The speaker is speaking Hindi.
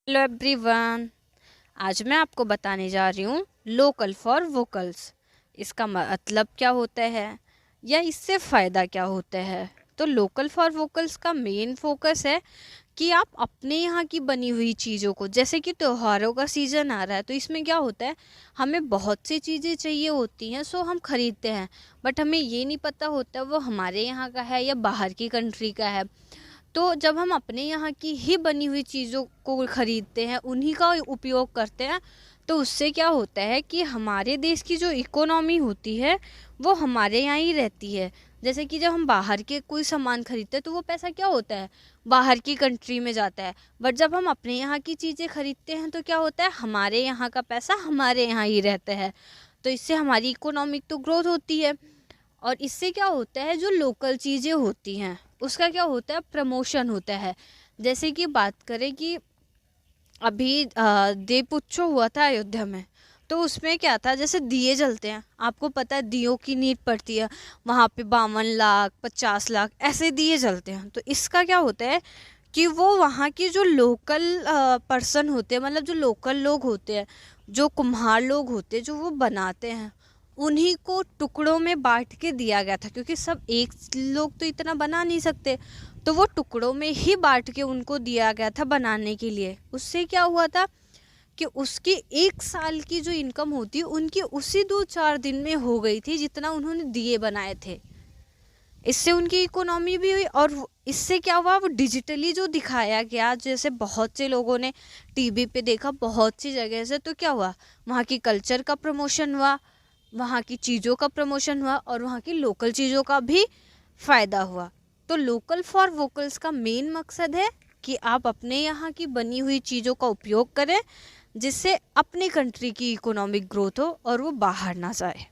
Hello everyone. आज मैं आपको बताने जा रही हूँ लोकल फॉर वोकल्स। इसका मतलब क्या होता है या इससे फ़ायदा क्या होता है। तो लोकल फॉर वोकल्स का मेन फोकस है कि आप अपने यहाँ की बनी हुई चीज़ों को, जैसे कि त्योहारों का सीज़न आ रहा है तो इसमें क्या होता है, हमें बहुत सी चीज़ें चाहिए होती हैं, सो हम ख़रीदते हैं। बट हमें ये नहीं पता होता वो हमारे यहाँ का है या बाहर की कंट्री का है। तो जब हम अपने यहाँ की ही बनी हुई चीज़ों को ख़रीदते हैं, उन्हीं का उपयोग करते हैं, तो उससे क्या होता है कि हमारे देश की जो इकोनॉमी होती है वो हमारे यहाँ ही रहती है। जैसे कि जब हम बाहर के कोई सामान खरीदते हैं तो वो पैसा क्या होता है, बाहर की कंट्री में जाता है। बट जब हम अपने यहाँ की चीज़ें खरीदते हैं तो क्या होता है, हमारे यहाँ का पैसा हमारे यहाँ ही रहता है। तो इससे हमारी इकोनॉमिक तो ग्रोथ होती है। और इससे क्या होता है, जो लोकल चीज़ें होती हैं उसका क्या होता है, प्रमोशन होता है। जैसे कि बात करें कि अभी देव उत्सव हुआ था अयोध्या में, तो उसमें क्या था, जैसे दिए जलते हैं, आपको पता है दियों की नीड पड़ती है। वहाँ पे 52 लाख 50 लाख ऐसे दिए जलते हैं। तो इसका क्या होता है कि वो वहाँ की जो लोकल पर्सन होते हैं, मतलब जो लोकल लोग होते हैं, जो कुम्हार लोग होते हैं, जो वो बनाते हैं, उन्हीं को टुकड़ों में बांट के दिया गया था। क्योंकि सब एक लोग तो इतना बना नहीं सकते, तो वो टुकड़ों में ही बांट के उनको दिया गया था बनाने के लिए। उससे क्या हुआ था कि उसकी 1 साल की जो इनकम होती है उनकी उसी 2-4 दिन में हो गई थी, जितना उन्होंने दिए बनाए थे। इससे उनकी इकोनॉमी भी हुई। और इससे क्या हुआ, वो डिजिटली जो दिखाया गया, जैसे बहुत से लोगों ने टीवी पे देखा, बहुत सी जगह से, तो क्या हुआ, वहाँ की कल्चर का प्रमोशन हुआ, वहाँ की चीज़ों का प्रमोशन हुआ, और वहाँ की लोकल चीज़ों का भी फ़ायदा हुआ। तो लोकल फॉर वोकल्स का मेन मकसद है कि आप अपने यहाँ की बनी हुई चीज़ों का उपयोग करें, जिससे अपनी कंट्री की इकोनॉमिक ग्रोथ हो और वो बाहर ना जाए।